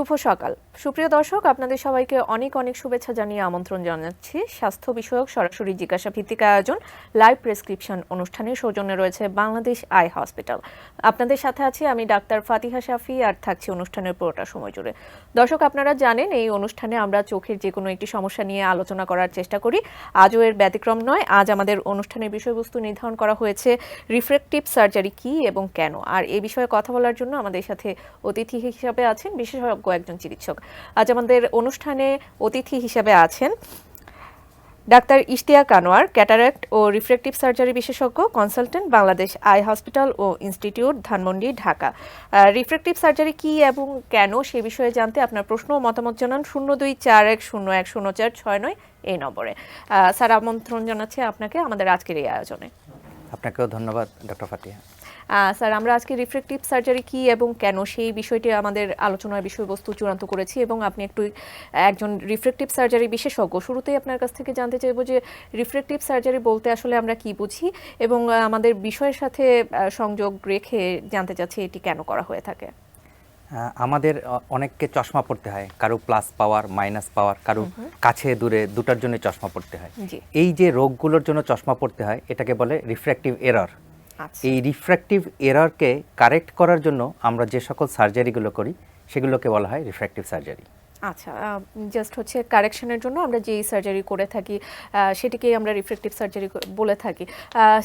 শুভ সকাল সুপ্রিয় দর্শক, আপনাদের সবাইকে অনেক অনেক শুভেচ্ছা জানিয়ে আমন্ত্রণ জানাচ্ছি স্বাস্থ্য বিষয়ক সরাসরি জিজ্ঞাসা ভিত্তিক আয়োজন লাইভ প্রেসক্রিপশন অনুষ্ঠানের সৌজন্যে রয়েছে বাংলাদেশ আই হসপিটাল। আপনাদের সাথে আছি আমি ডাক্তার ফাতিহা শাফি, আর থাকছি অনুষ্ঠানের পুরোটা সময় জুড়ে। দর্শক, আপনারা জানেন এই অনুষ্ঠানে আমরা চোখের যে কোনো একটি সমস্যা নিয়ে আলোচনা করার চেষ্টা করি। আজও এর ব্যতিক্রম নয়। আজ আমাদের অনুষ্ঠানের বিষয়বস্তু নির্ধারণ করা হয়েছে রিফ্র্যাক্টিভ সার্জারি কি এবং কেন। আর এই বিষয়ে কথা বলার জন্য আমাদের সাথে অতিথি হিসাবে আছেন বিশেষজ্ঞ একজন চিকিৎসক। আজ আমাদের অনুষ্ঠানে অতিথি হিসেবে আছেন ডাক্তার ইশতিয়াক আনোয়ার, ক্যাটারাক্ট ও রিফ্র্যাক্টিভ সার্জারি বিশেষজ্ঞ, কনসালটেন্ট, বাংলাদেশ আই হসপিটাল ও institute, Dhanmondi, Dhaka. Refractive surgery কি এবং কেন সে বিষয়ে জানতে আপনার প্রশ্ন ও মতামত জানান 0241010469 এই নম্বরে। স্যার, আমন্ত্রণ জানাচ্ছি আপনাকে আমাদের আজকের এই আয়োজনে। আপনাকেও ধন্যবাদ ডক্টর ফাতিহা। স্যার, আমরা আজকে রিফ্র্যাক্টিভ সার্জারি কি এবং কেন সেই বিষয়টি আমাদের আলোচনার বিষয়বস্তু চূড়ান্ত করেছি, এবং আপনি একজন রিফ্র্যাক্টিভ সার্জারি বিশেষজ্ঞ। শুরুতেই আপনার কাছ থেকে জানতে চাইব যে রিফ্র্যাক্টিভ সার্জারি বলতে আসলে আমরা কি বুঝি, এবং আমাদের বিষয়ের সাথে সংযোগ রেখে জানতে চাচ্ছি এটি কেন করা হয়ে থাকে। আমাদের অনেককে চশমা পড়তে হয়, কারো প্লাস পাওয়ার, মাইনাস পাওয়ার, কারো কাছে দূরে দুটার জন্য চশমা পড়তে হয়। এই যে রোগগুলোর জন্য চশমা পড়তে হয় এটাকে বলে রিফ্র্যাক্টিভ এরর। এই রিফ্র্যাক্টিভ এররকে কারেক্ট করার জন্য আমরা যে সকল সার্জারিগুলো করি সেগুলোকে বলা হয় রিফ্র্যাক্টিভ সার্জারি। আচ্ছা, জাস্ট হচ্ছে কারেকশনের জন্য আমরা যেই সার্জারি করে থাকি সেটিকেই আমরা রিফ্র্যাক্টিভ সার্জারি বলে থাকি।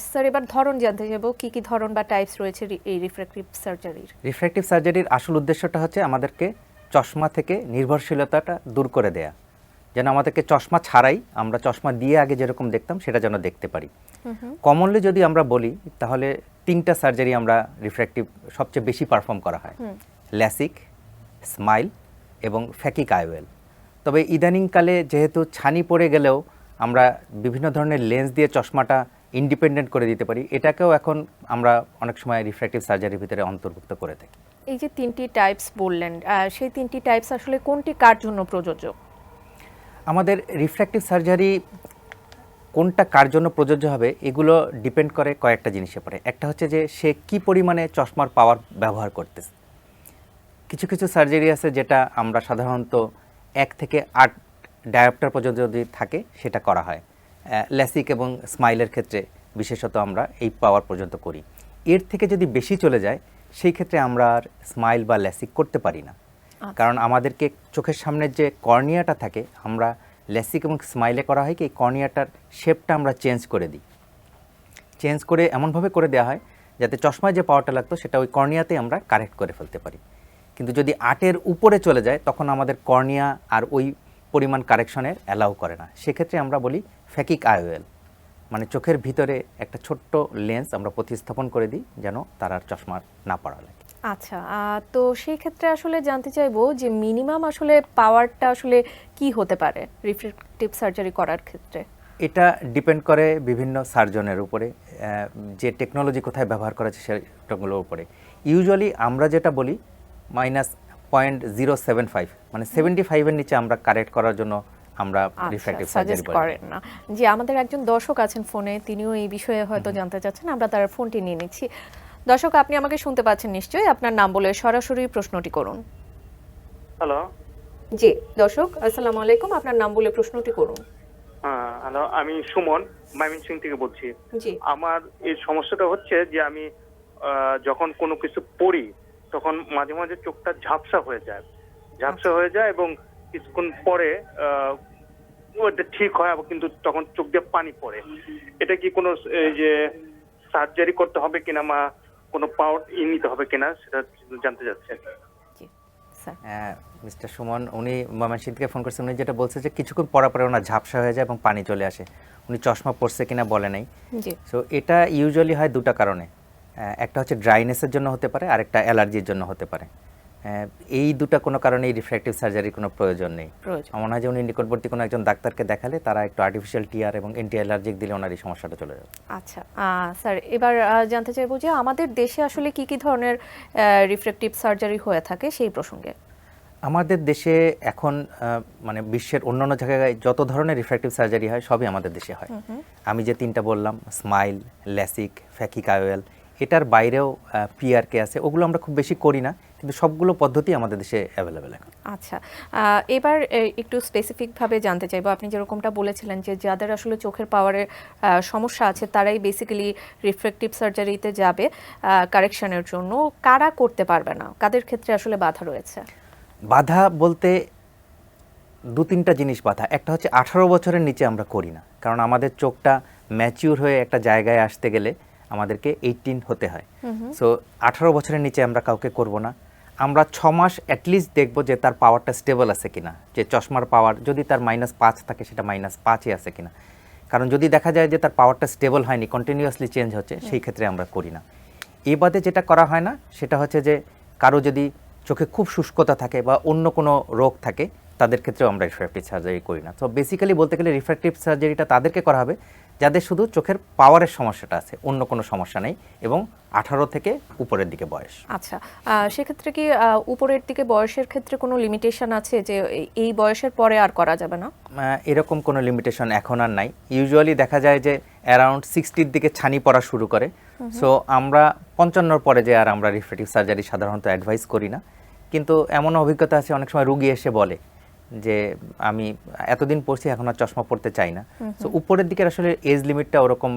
স্যার, এবার ধরন জানতে যাব, কি কি ধরন বা টাইপস রয়েছে এই রিফ্র্যাক্টিভ সার্জারির? রিফ্র্যাক্টিভ সার্জারির আসল উদ্দেশ্যটা হচ্ছে আমাদেরকে চশমা থেকে নির্ভরশীলতাটা দূর করে দেয়া, যেন আমাদেরকে চশমা ছাড়াই আমরা চশমা দিয়ে আগে যেরকম দেখতাম সেটা যেন দেখতে পারি। কমনলি যদি আমরা বলি তাহলে তিনটা সার্জারি আমরা রিফ্র্যাক্টিভ সবচেয়ে বেশি পারফর্ম করা হয়: ল্যাসিক, স্মাইল এবং ফ্যাকিক আইওয়েল। তবে ইদানিংকালে যেহেতু ছানি পড়ে গেলেও আমরা বিভিন্ন ধরনের লেন্স দিয়ে চশমাটা ইন্ডিপেন্ডেন্ট করে দিতে পারি, এটাকেও এখন আমরা অনেক সময় রিফ্র্যাক্টিভ সার্জারির ভিতরে অন্তর্ভুক্ত করে থাকি। এই যে তিনটি টাইপস বললেন, সেই তিনটি টাইপস আসলে কোনটি কার জন্য প্রযোজ্য? আমাদের রিফ্র্যাক্টিভ সার্জারি কোনটা কার জন্য প্রযোজ্য হবে এগুলো ডিপেন্ড করে কয়েকটা জিনিসের পরে। একটা হচ্ছে যে সে কি পরিমাণে চশমার পাওয়ার ব্যবহার করতেছে। কিছু কিছু সার্জারি আছে যেটা আমরা সাধারণত 1 থেকে 8 ডায়োপ্টার পর্যন্ত যদি থাকে সেটা করা হয়। ল্যাসিক এবং স্মাইলের ক্ষেত্রে বিশেষত আমরা এই পাওয়ার পর্যন্ত করি। এর থেকে যদি বেশি চলে যায় সেই ক্ষেত্রে আমরা আর স্মাইল বা ল্যাসিক করতে পারি না, কারণ আমাদেরকে চোখের সামনের যে কর্নিয়াটা থাকে, আমরা ল্যাসিক এবং স্মাইলে করা হয় কি এই কর্নিয়াটার শেপটা আমরা চেঞ্জ করে দিই। চেঞ্জ করে এমনভাবে করে দেওয়া হয় যাতে চশমায় যে পাওয়ারটা লাগতো সেটা ওই কর্নিয়াতে আমরা কারেক্ট করে ফেলতে পারি। কিন্তু যদি 8-এর উপরে চলে যায় তখন আমাদের কর্নিয়া আর ওই পরিমাণ কারেকশনের অ্যালাউ করে না। সেক্ষেত্রে আমরা বলি ফ্যাকিক আইওয়েল, মানে চোখের ভিতরে একটা ছোট্ট লেন্স আমরা প্রতিস্থাপন করে দিই যেন তার আর চশমা না পড়া লাগে। আচ্ছা, তো সেই ক্ষেত্রে আসলে জানতে চাইবো যে মিনিমাম আসলে পাওয়ারটা আসলে কি হতে পারে রিফ্র্যাক্টিভ সার্জারি করার ক্ষেত্রে? এটা ডিপেন্ড করে বিভিন্ন সার্জনের উপরে, যে টেকনোলজি কোথায় ব্যবহার করা হচ্ছে সেটাগুলোর উপরে। ইউজুয়ালি আমরা যেটা বলি -0.075, মানে 75-এর নিচে আমরা কারেক্ট করার জন্য আমরা রিফ্র্যাক্টিভ সার্জারি করেন না। জি, আমাদের একজন দর্শক আছেন ফোনে, তিনিও এই বিষয়ে হয়তো জানতে চাচ্ছেন, আমরা তার ফোনটি নিয়ে নিচ্ছি। দর্শক, আপনি আমাকে শুনতে পাচ্ছেন নিশ্চয়ই? আপনার নাম বলে সরাসরি প্রশ্নটি করুন। হ্যালো। জি দর্শক, আসসালামু আলাইকুম, আপনার নাম বলে প্রশ্নটি করুন। হ্যালো, আমি সুমন ময়মনসিং থেকে বলছি। জি, আমার এই সমস্যাটা হচ্ছে যে আমি যখন কোনো কিছু পড়ি তখন মাঝে মাঝে চোখটা ঝাপসা হয়ে যায় এবং কিছুক্ষণ পরে ওটা ঠিক হয়, আবার কিন্তু তখন চোখ দিয়ে পানি পড়ে। এটা কি কোনো যে সার্জারি করতে হবে কিনা বা কোনো পাওয়ার নিতে হবে কিনা সেটা জানতে চাচ্ছি। মিস্টার সুমন, উনি ময়মনসিং থেকে ফোন করছেন। উনি যেটা বলছে যে কিছুক্ষণ পরে পরে ওনার ঝাপসা হয়ে যায় এবং পানি চলে আসে। উনি চশমা পরছে কিনা বলে নাই। সো এটা ইউজুয়ালি হয় দুটো কারণে। একটা হচ্ছে ড্রাইনেসের জন্য হতে পারে, আর একটা অ্যালার্জির জন্য হতে পারে। এই দুটা কোনো কারণেই রিফ্র্যাক্টিভ সার্জারির কোনো প্রয়োজন নেই। আমার মনে হয় যে উনি নিকটবর্তী কোনো একজন ডাক্তারকে দেখালে তারা একটু আর্টিফিশিয়াল টিয়ার এবং অ্যান্টি অ্যালার্জিক দিলে ওনার এই সমস্যাটা চলে যাবে। আচ্ছা স্যার, এবার জানতে চাইবো যে আমাদের দেশে আসলে কি কি ধরনের রিফ্র্যাক্টিভ সার্জারি হয়ে থাকে সেই প্রসঙ্গে। আমাদের দেশে এখন মানে বিশ্বের অন্যান্য জায়গায় যত ধরনের রিফ্র্যাক্টিভ সার্জারি হয় সবই আমাদের দেশে হয়। আমি যে তিনটা বললাম, স্মাইল, ল্যাসিক, ফ্যাকিক আইওয়েল, এটার বাইরেও পিআরকে আছে, ওগুলো আমরা খুব বেশি করি না, কিন্তু সবগুলো পদ্ধতি আমাদের দেশে অ্যাভেলেবেল এখন। আচ্ছা, এবার একটু স্পেসিফিকভাবে জানতে চাইবো, আপনি যেরকমটা বলেছিলেন যে যাদের আসলে চোখের পাওয়ারের সমস্যা আছে তারাই বেসিক্যালি রিফ্র্যাক্টিভ সার্জারিতে যাবে কারেকশনের জন্য, কারা করতে পারবে না, কাদের ক্ষেত্রে আসলে বাধা রয়েছে? বাধা বলতে 2-3টা জিনিস বাধা। একটা হচ্ছে 18 বছরের নিচে আমরা করি না, কারণ আমাদের চোখটা ম্যাচিউর হয়ে একটা জায়গায় আসতে গেলে আমাদেরকে 18 হতে হয়। সো 18 বছরের নিচে আমরা কাউকে করব না। আমরা 6 মাস অ্যাটলিস্ট দেখব যে তার পাওয়ারটা স্টেবল আছে কিনা, যে চশমার পাওয়ার যদি তার -5 থাকে সেটা -5-ই আছে কিনা। কারণ যদি দেখা যায় যে তার পাওয়ারটা স্টেবল হয়নি, কন্টিনিউয়াসলি চেঞ্জ হচ্ছে, সেই ক্ষেত্রে আমরা করি না। এই বাদে যেটা করা হয় না সেটা হচ্ছে যে কারো যদি চোখে খুব শুষ্কতা থাকে বা অন্য কোনো রোগ থাকে তাদের ক্ষেত্রেও আমরা রিফ্র্যাক্টিভ সার্জারি করি না। তো বেসিক্যালি বলতে গেলে রিফ্র্যাক্টিভ সার্জারিটা তাদেরকে করা হবে যাদের শুধু চোখের পাওয়ারের সমস্যাটা আছে, অন্য কোনো সমস্যা নেই, এবং 18 থেকে উপরের দিকে বয়স। আচ্ছা, সেক্ষেত্রে কি উপরের দিকে বয়সের ক্ষেত্রে কোনো লিমিটেশন আছে যে এই বয়সের পরে আর করা যাবে না? এরকম কোনো লিমিটেশন এখন আর নাই। ইউজুয়ালি দেখা যায় যে অ্যারাউন্ড 60-র দিকে ছানি পড়া শুরু করে। সো আমরা 55-র পরে যে আর আমরা রিফ্র্যাক্টিভ সার্জারি সাধারণত অ্যাডভাইস করি না। কিন্তু এমন অভিজ্ঞতা আছে, অনেক সময় রুগী এসে বলে যে আমি এতদিন পড়ছি এখন আর চশমা পড়তে চাই না। সো উপরের দিকে আসলে এজ লিমিটটা ওরকম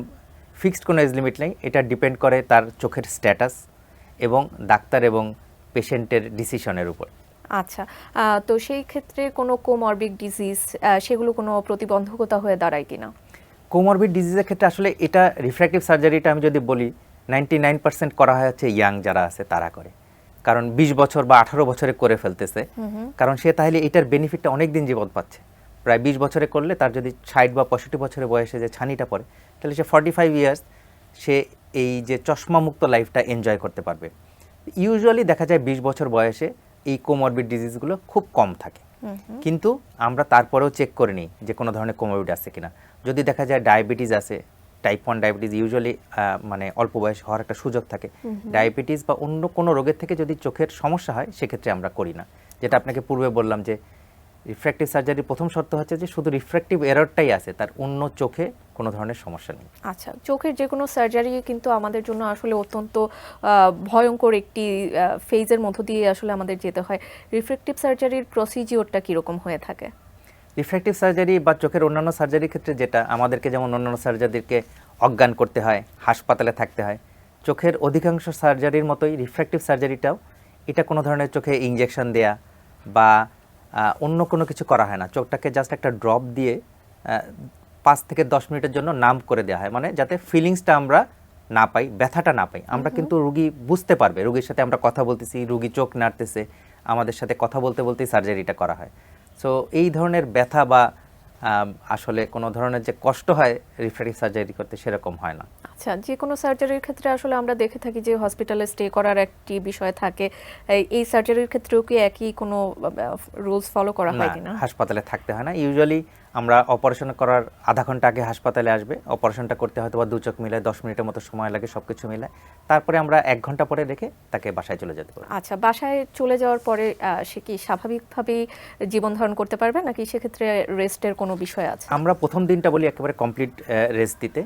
ফিক্সড কোনো এজ লিমিট নেই, এটা ডিপেন্ড করে তার চোখের স্ট্যাটাস এবং ডাক্তার এবং পেশেন্টের ডিসিশনের উপর। আচ্ছা, তো সেই ক্ষেত্রে কোনো কোমরবিড ডিজিজ সেগুলো কোনো প্রতিবন্ধকতা হয়ে দাঁড়ায় কিনা? কোমরবিড ডিজিজের ক্ষেত্রে আসলে এটা রিফ্র্যাক্টিভ সার্জারিটা আমি যদি বলি 99% করা হয় হচ্ছে ইয়াং যারা আছে তারা করে, কারণ 20 বছর বা 18 বছরে করে ফেলতেছে, কারণ সে তাহলে এটার বেনিফিটটা অনেক দিন জীবন পাচ্ছে। প্রায় 20 বছরে করলে তার যদি 60 বা 65 বছরের বয়সে যে ছানিটা পড়ে, তাহলে সে 45 ইয়ার্স সে এই যে চশমামুক্ত লাইফটা এনজয় করতে পারবে। ইউজুয়ালি দেখা যায় 20 বছর বয়সে এই কোমরবিড ডিজিজগুলো খুব কম থাকে, কিন্তু আমরা তারপরেও চেক করে নিই যে কোনো ধরনের কোমরবিড আছে কিনা। যদি দেখা যায় ডায়াবেটিস আছে, টাইপ 1 ডায়াবেটিস ইউজুয়ালি মানে অল্প বয়সে হওয়ার একটা সুযোগ থাকে, ডায়াবেটিস বা অন্য কোনো রোগের থেকে যদি চোখের সমস্যা হয় সেক্ষেত্রে আমরা করি না। যেটা আপনাকে পূর্বে বললাম যে রিফ্র্যাক্টিভ সার্জারির প্রথম শর্ত হচ্ছে যে শুধু রিফ্র্যাক্টিভ এররটাই আছে, তার অন্য চোখে কোনো ধরনের সমস্যা নেই। আচ্ছা, চোখের যে কোনো সার্জারি কিন্তু আমাদের জন্য আসলে অত্যন্ত ভয়ঙ্কর একটি ফেজের মধ্য দিয়ে আসলে আমাদের যেতে হয়। রিফ্র্যাক্টিভ সার্জারির প্রসিজিওরটা কীরকম হয়ে থাকে? রিফ্র্যাক্টিভ সার্জারি বা চোখের অন্যান্য সার্জারির ক্ষেত্রে যেটা আমাদেরকে যেমন অন্যান্য সার্জারিকে অজ্ঞান করতে হয়, হাসপাতালে থাকতে হয়, চোখের অধিকাংশ সার্জারির মতোই রিফ্র্যাক্টিভ সার্জারিটাও এটা কোনো ধরনের চোখে ইনজেকশন দেয়া বা অন্য কোনো কিছু করা হয় না। চোখটাকে জাস্ট একটা ড্রপ দিয়ে 5 থেকে 10 মিনিটের জন্য নাম করে দেওয়া হয়, মানে যাতে ফিলিংসটা আমরা না পাই, ব্যথাটা না পাই। আমরা কিন্তু রুগী বুঝতে পারবে, রুগীর সাথে আমরা কথা বলতেছি, রুগী চোখ নাড়তেছে, আমাদের সাথে কথা বলতে বলতেই সার্জারিটা করা হয়। সো এই ধরনের ব্যথা বা আসলে কোনো ধরনের যে কষ্ট হয় রিফ্র্যাক্টিভ সার্জারি করতে সেরকম হয় না। আচ্ছা, যে কোনো সার্জারির ক্ষেত্রে আসলে আমরা দেখে থাকি যে হসপিটালে স্টে করার একটি বিষয় থাকে, এই সার্জারির ক্ষেত্রেও কি একই কোনো রুলস ফলো করা হয় কিনা? হাসপাতালে থাকতে হয় না। ইউজুয়ালি আমরা অপারেশন করার আধা ঘন্টা আগে হাসপাতালে আসবে, অপারেশনটা করতে হয়তো বা 2 চোখ মিলায় 10 মিনিটের মতো সময় লাগে সব কিছু মিলায়, তারপরে আমরা 1 ঘন্টা পরে রেখে তাকে বাসায় চলে যেতে পারবো। আচ্ছা, বাসায় চলে যাওয়ার পরে সে কি স্বাভাবিকভাবেই জীবন ধারণ করতে পারবে নাকি সেক্ষেত্রে রেস্টের কোনো বিষয় আছে? আমরা প্রথম দিনটা বলি একেবারে কমপ্লিট রেস্ট দিতে,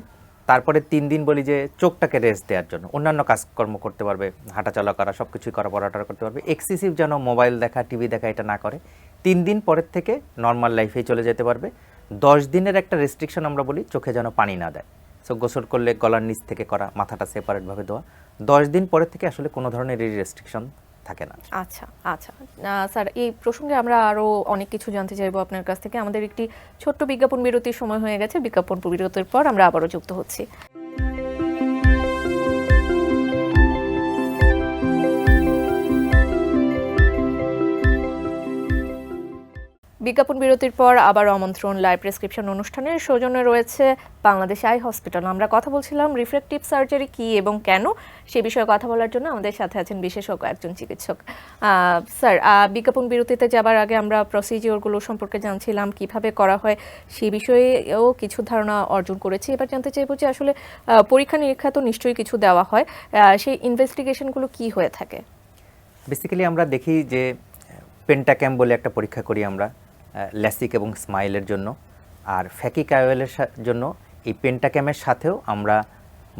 তারপরে 3 দিন বলি যে চোখটাকে রেস্ট দেওয়ার জন্য, অন্যান্য কাজকর্ম করতে পারবে, হাঁটাচলা করা, সব কিছুই করা, পড়াটা করতে পারবে, এক্সেসিভ যেন মোবাইল দেখা, টিভি দেখা এটা না করে। 3 দিন পরের থেকে নর্মাল লাইফেই চলে যেতে পারবে। 10 দিনের একটা রেস্ট্রিকশন আমরা বলি, চোখে যেন পানি না দেয়। সো গোসল করলে গলার নিচ থেকে করা, মাথাটা সেপারেটভাবে দেওয়া। 10 দিন পরের থেকে আসলে কোনো ধরনের রেস্ট্রিকশন থাকে না। আচ্ছা আচ্ছা, স্যার এই প্রসঙ্গে আমরা আরও অনেক কিছু জানতে চাইবো আপনার কাছ থেকে। আমাদের একটি ছোট্ট বিজ্ঞাপন বিরতির সময় হয়ে গেছে, বিজ্ঞাপন বিরতির পর আমরা আবারও যুক্ত হচ্ছি। বিজ্ঞাপন বিরতির পর আবার আমন্ত্রণ লাইভ প্রেসক্রিপশন অনুষ্ঠানের সৌজন্যে রয়েছে বাংলাদেশ আই হসপিটাল। আমরা কথা বলছিলাম রিফ্র্যাক্টিভ সার্জারি কি এবং কেন, সে বিষয়ে কথা বলার জন্য আমাদের সাথে আছেন বিশেষজ্ঞ একজন চিকিৎসক। স্যার, বিজ্ঞাপন বিরতিতে যাবার আগে আমরা প্রসিজিওরগুলো সম্পর্কে জানছিলাম, কিভাবে করা হয় সেই বিষয়েও কিছু ধারণা অর্জন করেছি। এবার জানতে চাইবো যে আসলে পরীক্ষা নিরীক্ষা তো নিশ্চয়ই কিছু দেওয়া হয়, সেই ইনভেস্টিগেশনগুলো কি হয়ে থাকে? বেসিক্যালি আমরা দেখি যে পেন্টাক্যাম বলে একটা পরীক্ষা করি আমরা ল্যাসিক এবং স্মাইলের জন্য, আর ফ্যাকিক আইওএলের জন্য এই পেন্টাক্যামের সাথেও আমরা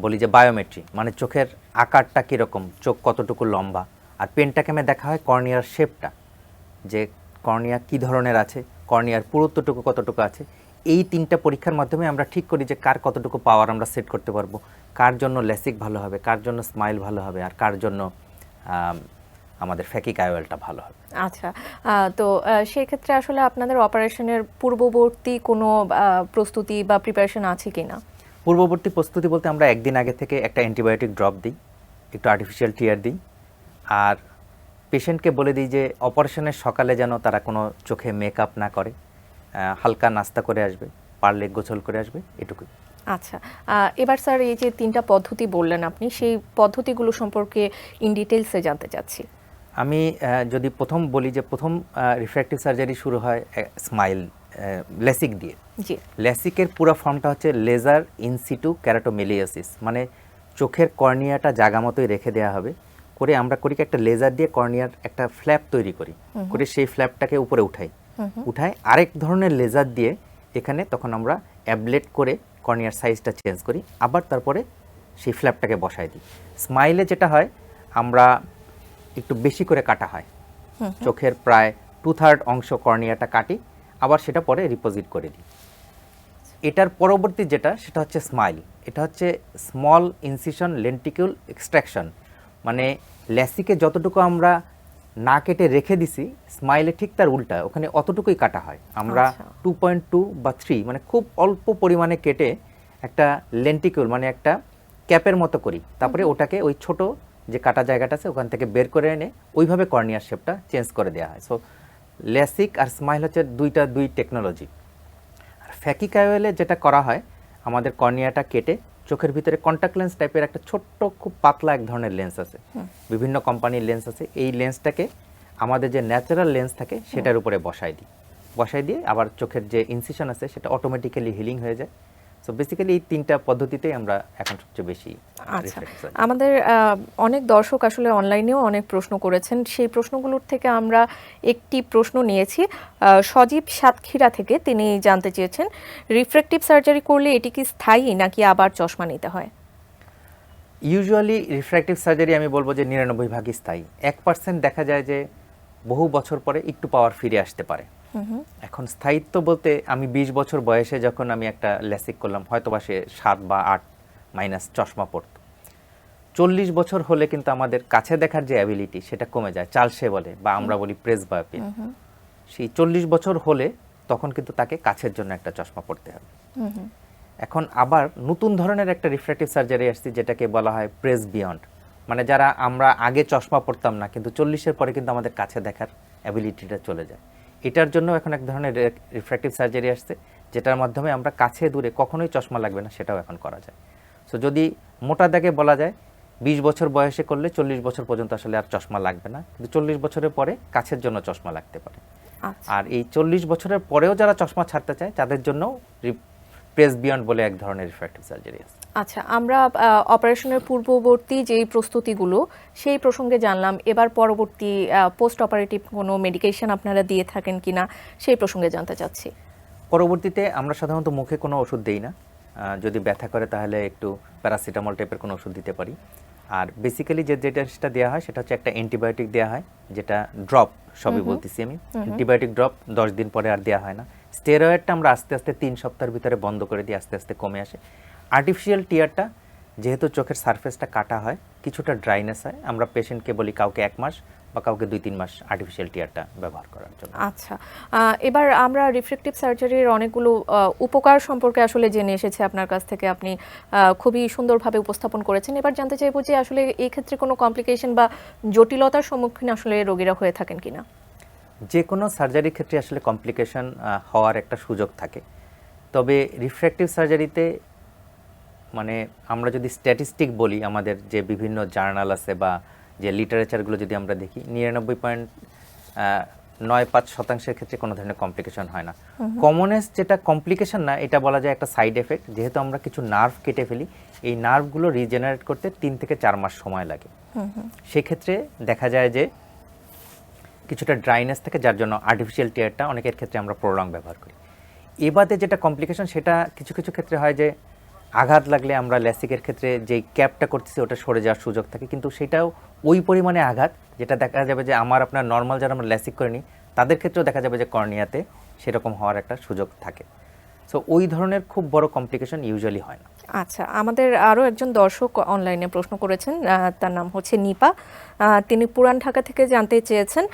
বলি যে বায়োমেট্রি, মানে চোখের আকারটা কীরকম, চোখ কতটুকু লম্বা, আর পেন্টাগ্রামে দেখা হয় কর্নিয়ার শেপটা, যে কর্নিয়া কী ধরনের আছে, কর্নিয়ার পুরুত্বটুকু কতটুকু আছে। এই 3টা পরীক্ষার মাধ্যমে আমরা ঠিক করি যে কার কতটুকু পাওয়ার আমরা সেট করতে পারবো, কার জন্য লেসিক ভালো হবে, কার জন্য স্মাইল ভালো হবে, আর কার জন্য আমাদের ফ্যাকিক আইওএলটা ভালো হবে। আচ্ছা, তো সেই ক্ষেত্রে আসলে আপনাদের অপারেশনের পূর্ববর্তী কোনো প্রস্তুতি বা প্রিপারেশন আছে কিনা? পূর্ববর্তী প্রস্তুতি বলতে আমরা একদিন আগে থেকে একটা অ্যান্টিবায়োটিক ড্রপ দিই, একটু আর্টিফিশিয়াল টিয়ার দিই, আর পেশেন্টকে বলে দিই যে অপারেশনের সকালে যেন তারা কোনো চোখে মেকআপ না করে, হালকা নাস্তা করে আসবে, পারলে গোসল করে আসবে, এটুকুই। আচ্ছা, এবার স্যার এই যে 3টা পদ্ধতি বললেন আপনি, সেই পদ্ধতিগুলো সম্পর্কে ইন ডিটেইলসে জানতে চাচ্ছি। আমি যদি প্রথম বলি যে প্রথম রিফ্র্যাক্টিভ সার্জারি শুরু হয় স্মাইল লেসিক দিয়ে। জি। লেসিকের পুরো ফর্মটা হচ্ছে লেজার ইনসিটু ক্যারাটোমেলিওসিস, মানে চোখের কর্নিয়াটা জায়গা মতোই রেখে দেওয়া হবে, করে আমরা করি কি একটা লেজার দিয়ে কর্নিয়ার একটা ফ্ল্যাপ তৈরি করি, করে সেই ফ্ল্যাপটাকে উপরে উঠাই আরেক ধরনের লেজার দিয়ে এখানে তখন আমরা অ্যাবলেট করে কর্নিয়ার সাইজটা চেঞ্জ করি, আবার তারপরে সেই ফ্ল্যাপটাকে বসাই দিই। স্মাইলে যেটা হয় আমরা একটু বেশি করে কাটা হয়, চোখের প্রায় 2/3 অংশ কর্নিয়াটা কাটি, আবার সেটা পরে রিপোজিট করে দিই। এটার পরবর্তী যেটা সেটা হচ্ছে স্মাইল, এটা হচ্ছে স্মল ইনসিশন লেন্টিকিউল এক্সট্রাকশন, মানে ল্যাসিকে যতটুকু আমরা না কেটে রেখে দিছি, স্মাইলে ঠিক তার উল্টা, ওখানে অতটুকুই কাটা হয়। আমরা 2.2 বা 3 মানে খুব অল্প পরিমাণে কেটে একটা লেন্টিকিউল মানে একটা ক্যাপের মতো করি, তারপরে ওটাকে ওই ছোট যে কাটা জায়গাটা আছে ওখান থেকে বের করে এনে ওইভাবে কর্নিয়ার শেপটা চেঞ্জ করে দেওয়া হয়। সো ল্যাসিক আর স্মাইল হচ্ছে দুই টেকনোলজি। আর ফ্যাকিক আইওএলে যেটা করা হয়, আমাদের কর্নিয়াটা কেটে চোখের ভিতরে কন্ট্যাক্ট লেন্স টাইপের একটা ছোট্ট খুব পাতলা এক ধরনের লেন্স আছে, বিভিন্ন কোম্পানির লেন্স আছে, এই লেন্সটাকে আমাদের যে ন্যাচারাল লেন্স থাকে সেটার উপরে বসাই দিয়ে আবার চোখের যে ইনসিশন আছে সেটা অটোমেটিক্যালি হিলিং হয়ে যায়। সো বেসিক্যালি এই 3টা পদ্ধতিতেই আমরা এখন সবচেয়ে বেশি। আচ্ছা, আমাদের অনেক দর্শক আসলে অনলাইনেও অনেক প্রশ্ন করেছেন, সেই প্রশ্নগুলোর থেকে আমরা একটি প্রশ্ন নিয়েছি সজীব সাতক্ষীরা থেকে। তিনি জানতে চেয়েছেন রিফ্র্যাক্টিভ সার্জারি করলে এটি কি স্থায়ী নাকি আবার চশমা নিতে হয়? ইউজুয়ালি রিফ্র্যাক্টিভ সার্জারি আমি বলবো যে 99% স্থায়ী, 1% দেখা যায় যে বহু বছর পরে একটু পাওয়ার ফিরে আসতে পারে। এখন স্থায়িত্ব বলতে আমি 20 বছর বয়সে যখন আমি একটা ল্যাসিক করলাম, হয়তো বা সে 7 বা 8 মাইনাস চশমা পড়তো। 40 বছর হলে কিন্তু আমাদের কাছে দেখার যে অ্যাবিলিটি সেটা কমে যায়, চালসে বলে বা আমরা বলি প্রেস বায়োপিয়া। সেই 40 বছর হলে তখন কিন্তু তাকে কাছের জন্য একটা চশমা পড়তে হবে। এখন আবার নতুন ধরনের একটা রিফ্র্যাক্টিভ সার্জারি আসছে যেটাকে বলা হয় প্রেস বিয়ন্ড, মানে যারা আমরা আগে চশমা পড়তাম না কিন্তু 40-এর পরে কিন্তু আমাদের কাছে দেখার অ্যাবিলিটিটা চলে যায়। এটার জন্য এখন এক ধরনের রিফ্র্যাক্টিভ সার্জারি আসছে যেটার মাধ্যমে আমরা কাছে দূরে কখনোই চশমা লাগবে না, সেটাও এখন করা যায়। সো যদি মোটা দাগে বলা যায় 20 বছর বয়সে করলে 40 বছর পর্যন্ত আসলে আর চশমা লাগবে না, কিন্তু 40 বছরের পরে কাছের জন্য চশমা লাগতে পারে। আর এই 40 বছরের পরেও যারা চশমা ছাড়তে চায় তাদের জন্য প্রেস বিয়ন্ড বলে এক ধরনের রিফ্র্যাক্টিভ সার্জারি আছে। আচ্ছা, আমরা অপারেশনের পূর্ববর্তী যেই প্রস্তুতিগুলো সেই প্রসঙ্গে জানলাম, এবার পরবর্তী পোস্ট অপারেটিভ কোনো মেডিকেশন আপনারা দিয়ে থাকেন কিনা সেই প্রসঙ্গে জানতে চাচ্ছি। পরবর্তীতে আমরা সাধারণত মুখে কোনো ওষুধ দেই না, যদি ব্যথা করে তাহলে একটু প্যারাসিটামল টাইপের কোনো ওষুধ দিতে পারি। আর বেসিক্যালি যেটা দেওয়া হয় সেটা হচ্ছে একটা অ্যান্টিবায়োটিক দেওয়া হয়, যেটা ড্রপ সবই বলতেছি আমি, অ্যান্টিবায়োটিক ড্রপ 10 দিন পরে আর দেওয়া হয় না। স্টেরয়েডটা আমরা আস্তে আস্তে 3 সপ্তাহের ভিতরে বন্ধ করে দিই, আস্তে আস্তে কমে আসে। আর্টিফিশিয়াল টিয়ারটা যেহেতু চোখের সারফেসটা কাটা হয়, কিছুটা ড্রাইনেস হয়, আমরা পেশেন্টকে বলি কাউকে 1 মাস বা কাউকে 2-3 মাস আর্টিফিশিয়াল টিয়ারটা ব্যবহার করার জন্য। আচ্ছা, এবার আমরা রিফ্র্যাক্টিভ সার্জারির অনেকগুলো উপকার সম্পর্কে আসলে জেনে এসেছি আপনার কাছ থেকে, আপনি খুবই সুন্দরভাবে উপস্থাপন করেছেন। এবার জানতে চাইবো যে আসলে এই ক্ষেত্রে কোনো কমপ্লিকেশন বা জটিলতার সম্মুখীন আসলে রোগীরা হয়ে থাকেন কিনা? যে কোনো সার্জারির ক্ষেত্রে আসলে কমপ্লিকেশন হওয়ার একটা সুযোগ থাকে, তবে রিফ্র্যাক্টিভ সার্জারিতে মানে আমরা যদি স্ট্যাটিস্টিক বলি, আমাদের যে বিভিন্ন জার্নাল আছে বা যে লিটারেচারগুলো যদি আমরা দেখি, 99.95% ক্ষেত্রে কোনো ধরনের কমপ্লিকেশন হয় না। কমনেস্ট যেটা কমপ্লিকেশন না, এটা বলা যায় একটা সাইড এফেক্ট, যেহেতু আমরা কিছু নার্ভ কেটে ফেলি, এই নার্ভগুলো রিজেনারেট করতে 3 থেকে 4 মাস সময় লাগে। সেক্ষেত্রে দেখা যায় যে কিছুটা ড্রাইনেস থাকে, যার জন্য আর্টিফিশিয়াল টিয়ারটা অনেকের ক্ষেত্রে আমরা প্রলং ব্যবহার করি। এবারে যেটা কমপ্লিকেশন সেটা কিছু কিছু ক্ষেত্রে হয় যে আঘাত লাগলে আমরা ল্যাসিকের ক্ষেত্রে যেই ক্যাপটা করতেছি ওটা সরে যাওয়ার সুযোগ থাকে, কিন্তু সেটাও ওই পরিমাণে আঘাত যেটা দেখা যাবে যে আপনার নর্মাল যারা আমরা ল্যাসিক করে নিই তাদের ক্ষেত্রেও দেখা যাবে যে কর্নিয়াতে সেরকম হওয়ার একটা সুযোগ থাকে। সো ওই ধরনের খুব বড় কমপ্লিকেশন ইউজুয়ালি হয় না। আচ্ছা, আমাদের আরও একজন দর্শক অনলাইনে প্রশ্ন করেছেন, তার নাম হচ্ছে নিপা। তিনি পুরান ঢাকা থেকে জানতে চেয়েছেন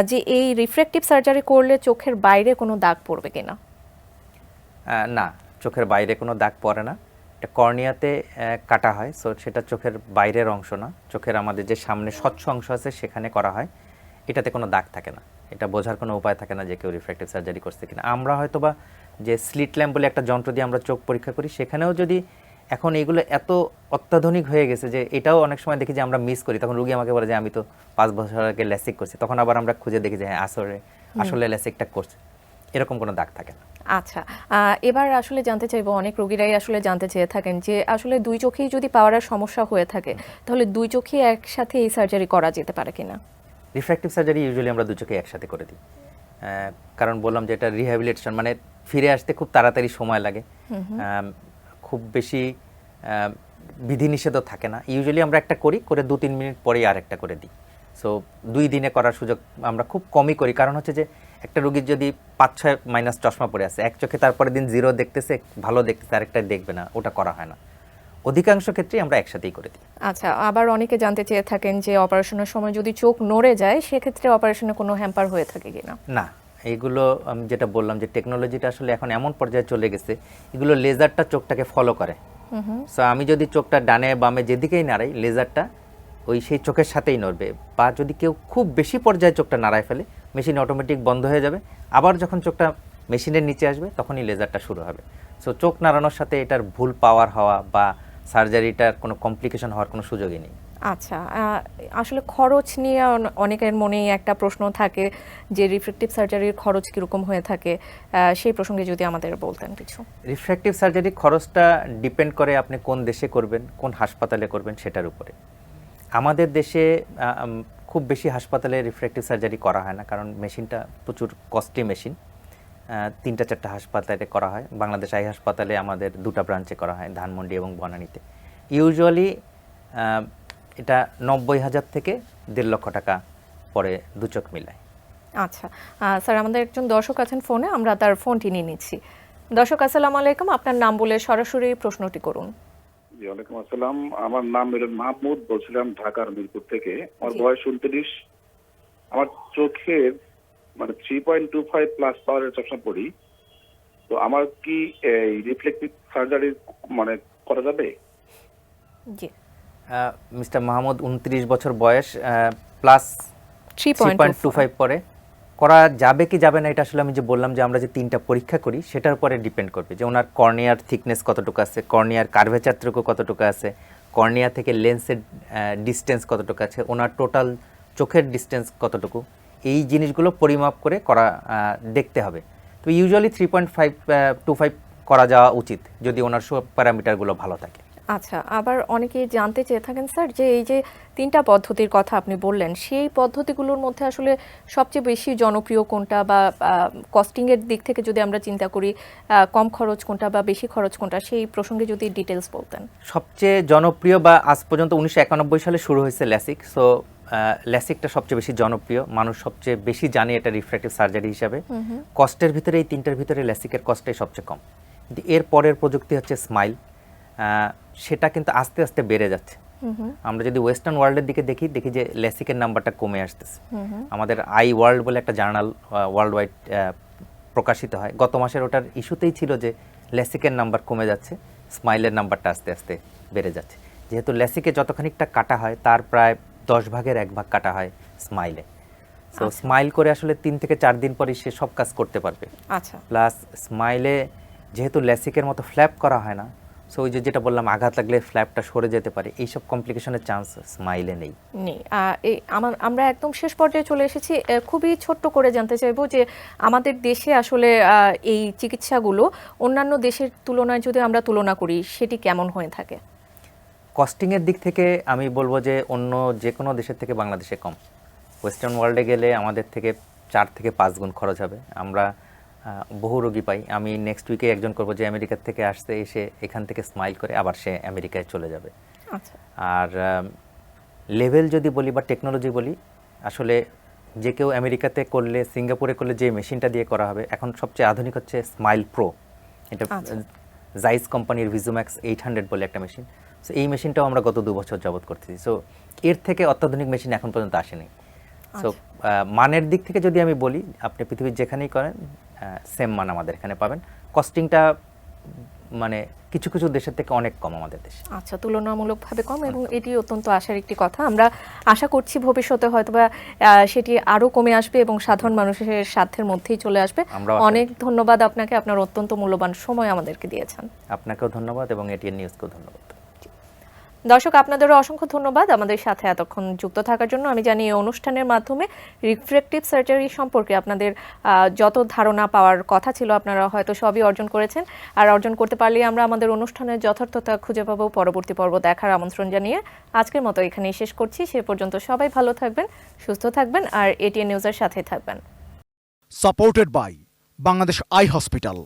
যে এই রিফ্র্যাক্টিভ সার্জারি করলে চোখের বাইরে কোনো দাগ পড়বে কিনা। না, চোখের বাইরে কোনো দাগ পড়ে না। এটা কর্নিয়াতে কাটা হয়, সো সেটা চোখের বাইরের অংশ না, চোখের আমাদের যে সামনে স্বচ্ছ অংশ আছে সেখানে করা হয়। এটাতে কোনো দাগ থাকে না, এটা বোঝার কোনো উপায় থাকে না যে কেউ রিফ্র্যাক্টিভ সার্জারি করছে কিনা। আমরা হয়তোবা যে স্লিট ল্যাম্প বলে একটা যন্ত্র দিয়ে আমরা চোখ পরীক্ষা করি, সেখানেও যদি এখন এগুলো এত অত্যাধুনিক হয়ে গেছে যে এটাও অনেক সময় দেখি যে আমরা মিস করি, তখন রুগী আমাকে বলে যে আমি তো 5 বছর আগে ল্যাসিক করছি, তখন আবার আমরা খুঁজে দেখি যে হ্যাঁ আসলে ল্যাসিকটা করছে, এরকম কোনো দাগ থাকে না। আচ্ছা, এবার আসলে জানতে চাইবো, অনেক রোগীরাই আসলে জানতে চেয়ে থাকেন যে আসলে দুই চোখেই যদি পাওয়ারের সমস্যা হয়ে থাকে তাহলে দুই চোখেই একসাথে এই সার্জারি করা যেতে পারে কিনা। রিফ্র্যাক্টিভ সার্জারি ইউজুয়ালি আমরা 2 চোখে একসাথে করে দিই, কারণ বললাম যে এটা রিহ্যাবিলিটেশন, মানে ফিরে আসতে খুব তাড়াতাড়ি সময় লাগে, খুব বেশি বিধিনিষেধও থাকে না। ইউজুয়ালি আমরা একটা করে 2-3 মিনিট পরেই আরেকটা করে দিই। সো 2 দিনে করার সুযোগ আমরা খুব কমই করি, কারণ হচ্ছে যে একটা রোগীর যদি 5-6 মাইনাস চশমা পরে আছে, এক চোখে তারপরে দিন 0 দেখতেছে, ভালো দেখতেছে, আরেকটা দেখবে না, ওটা করা হয় না। অধিকাংশ ক্ষেত্রেই আমরা একসাথেই করে দিই। আচ্ছা, আবার অনেকে জানতে চেয়ে থাকেন যে অপারেশনের সময় যদি চোখ নড়ে যায় সেক্ষেত্রে অপারেশনে কোনো হ্যাম্পার হয়ে থাকে কিনা। না, এইগুলো আমি যেটা বললাম যে টেকনোলজিটা আসলে এখন এমন পর্যায়ে চলে গেছে, এগুলো লেজারটা চোখটাকে ফলো করে। সো আমি যদি চোখটা ডানে বামে যেদিকেই নাড়াই, লেজারটা সেই চোখের সাথেই নড়বে। বা যদি কেউ খুব বেশি পর্যায়ে চোখটা নাড়ায় ফেলে, মেশিন অটোমেটিক বন্ধ হয়ে যাবে, আবার যখন চোখটা মেশিনের নিচে আসবে তখনই লেজারটা শুরু হবে। সো চোখ নাড়ানোর সাথে এটার ভুল পাওয়ার হওয়া বা সার্জারিটার কোনো কমপ্লিকেশন হওয়ার কোনো সুযোগই নেই। আচ্ছা, আসলে খরচ নিয়ে অনেকের মনেই একটা প্রশ্ন থাকে যে রিফ্র্যাক্টিভ সার্জারির খরচ কীরকম হয়ে থাকে, সেই প্রসঙ্গে যদি আমাদের বলতেন কিছু। রিফ্র্যাক্টিভ সার্জারির খরচটা ডিপেন্ড করে আপনি কোন দেশে করবেন, কোন হাসপাতালে করবেন সেটার উপরে। আমাদের দেশে খুব বেশি হাসপাতালে রিফ্র্যাক্টিভ সার্জারি করা হয় না, কারণ মেশিনটা প্রচুর কস্টলি মেশিন। 3-4টা হাসপাতালে করা হয়। বাংলাদেশ আই হাসপাতালে আমাদের 2টা ব্রাঞ্চে করা হয়, ধানমন্ডি এবং বনানীতে। ইউজুয়ালি এটা 90,000 থেকে 1.5 লক্ষ টাকা পরে 2 চোখ মিলায়। আচ্ছা স্যার, আমাদের একজন দর্শক আছেন ফোনে, আমরা তার ফোনটি নিয়ে নিচ্ছি। দর্শক আসসালামু আলাইকুম, আপনার নাম বলে সরাসরি প্রশ্নটি করুন। জি, ওয়ালাইকুম আসসালাম। আমার নাম মিলন মাহমুদ, বলছিলাম ঢাকার মিরপুর থেকে। আমার বয়স 29। আমার চোখের 3.25 প্লাস পাওয়ারের চশমা পড়ি, তো আমার কি এই রিফ্লেক্টিভ সার্জারি করা যাবে? জি, মিস্টার মাহমুদ 29 বছর বয়স, প্লাস 3.25 পরে করা যাবে কি যাবে না, এটা আসলে আমি যে বললাম যে আমরা যে 3টা পরীক্ষা করি সেটার উপরে ডিপেন্ড করবে, যে ওনার কর্নিয়ার থিকনেস কতটুকু আছে, কর্নিয়ার কার্ভেচারটুকু কতটুকু আছে, কর্নিয়া থেকে লেন্সের ডিস্টেন্স কতটুকু আছে, ওনার টোটাল চোখের ডিস্টেন্স কতটুকু, এই জিনিসগুলো পরিমাপ করে করা দেখতে হবে। তো ইউজুয়ালি 3.25 করা যাওয়া উচিত যদি ওনার সব প্যারামিটারগুলো ভালো থাকে। আচ্ছা, আবার অনেকেই জানতে চেয়ে থাকেন স্যার যে এই যে 3টা পদ্ধতির কথা আপনি বললেন, সেই পদ্ধতিগুলোর মধ্যে আসলে সবচেয়ে বেশি জনপ্রিয় কোনটা, বা কস্টিংয়ের দিক থেকে যদি আমরা চিন্তা করি কম খরচ কোনটা বা বেশি খরচ কোনটা, সেই প্রসঙ্গে যদি ডিটেলস বলতেন। সবচেয়ে জনপ্রিয় বা আজ পর্যন্ত 1991 সালে শুরু হয়েছে ল্যাসিক। সো ল্যাসিকটা সবচেয়ে বেশি জনপ্রিয়, মানুষ সবচেয়ে বেশি জানে এটা রিফ্র্যাক্টিভ সার্জারি হিসাবে। কস্টের ভিতরে এই 3টার ভিতরে ল্যাসিকের কস্টটাই সবচেয়ে কম। কিন্তু এর পরের প্রযুক্তি হচ্ছে স্মাইল, সেটা কিন্তু আস্তে আস্তে বেড়ে যাচ্ছে। আমরা যদি ওয়েস্টার্ন ওয়ার্ল্ডের দিকে দেখি যে ল্যাসিকের নাম্বারটা কমে আসতেছে। আমাদের আই ওয়ার্ল্ড বলে একটা জার্নাল ওয়ার্ল্ড ওয়াইড প্রকাশিত হয়, গত মাসের ওটার ইস্যুতেই ছিল যে ল্যাসিকের নাম্বার কমে যাচ্ছে, স্মাইলের নাম্বারটা আস্তে আস্তে বেড়ে যাচ্ছে। যেহেতু ল্যাসিকে যতখানিকটা কাটা হয় তার প্রায় 10 ভাগের 1 ভাগ কাটা হয় স্মাইলে। সো স্মাইল করে আসলে 3 থেকে 4 দিন পরে সে সব কাজ করতে পারবে। আচ্ছা, প্লাস স্মাইলে যেহেতু ল্যাসিকের মতো ফ্ল্যাপ করা হয় না, সো ওই যেটা বললাম আঘাত লাগলে ফ্ল্যাপটা সরে যেতে পারে, এইসব কমপ্লিকেশনের চান্স স্মাইলে নেই। আমরা একদম শেষ পর্যায়ে চলে এসেছি। খুবই ছোট্ট করে জানতে চাইবো যে আমাদের দেশে আসলে এই চিকিৎসাগুলো অন্যান্য দেশের তুলনায় যদি আমরা তুলনা করি সেটি কেমন হয়ে থাকে? কস্টিংয়ের দিক থেকে আমি বলবো যে অন্য যে কোনো দেশের থেকে বাংলাদেশে কম। ওয়েস্টার্ন ওয়ার্ল্ডে গেলে আমাদের থেকে 4 থেকে 5 গুণ খরচ হবে। আমরা বহু রোগী পাই। আমি নেক্সট উইকে একজন করবো যে আমেরিকা থেকে আসছে, এসে এখান থেকে স্মাইল করে আবার সে আমেরিকায় চলে যাবে। আচ্ছা আর লেভেল যদি বলি বা টেকনোলজি বলি, আসলে যে কেউ আমেরিকাতে করলে, সিঙ্গাপুরে করলে যে মেশিনটা দিয়ে করা হবে, এখন সবচেয়ে আধুনিক হচ্ছে স্মাইল প্রো। এটা আচ্ছা। জাইস কোম্পানির ভিজুম্যাক্স 800 বলে একটা মেশিন। সো এই মেশিনটাও আমরা গত 2 বছর যাবত করতেছি। সো এর থেকে অত্যাধুনিক মেশিন এখন পর্যন্ত আসেনি। সো মানের দিক থেকে যদি আমি বলি, আপনি পৃথিবীর যেখানেই করেন সেম মান আমাদের এখানে পাবেন। কস্টিংটা মানে কিছু কিছু দেশের থেকে অনেক কম আমাদের দেশে। আচ্ছা, তুলনামূলকভাবে কম, এবং এটি অত্যন্ত আশার একটি কথা। আমরা আশা করছি ভবিষ্যতে হয়তোবা সেটি আরো কমে আসবে এবং সাধারণ মানুষের সাধ্যের মধ্যেই চলে আসবে। আমরাও আশা অনেক ধন্যবাদ আপনাকে, আপনার অত্যন্ত মূল্যবান সময় আমাদেরকে দিয়েছেন। আপনাকেও ধন্যবাদ এবং এটিএন নিউজকেও ধন্যবাদ। দর্শক, আপনাদেরও অসংখ্য ধন্যবাদ আমাদের সাথে এতক্ষণ যুক্ত থাকার জন্য। আমি জানি এই অনুষ্ঠানের মাধ্যমে রিফ্র্যাক্টিভ সার্জারি সম্পর্কে আপনাদের যত ধারণা পাওয়ার কথা ছিল আপনারা হয়তো সবই অর্জন করেছেন। আর অর্জন করতে পারলে আমরা আমাদের অনুষ্ঠানের যথার্থতা খুঁজে পাবো। পরবর্তী পর্ব দেখার আমন্ত্রণ জানিয়ে আজকের মতো এখানেই শেষ করছি। সে পর্যন্ত সবাই ভালো থাকবেন, সুস্থ থাকবেন, আর এটিএন নিউজের সাথে থাকবেন। Supported by Bangladesh Eye Hospital.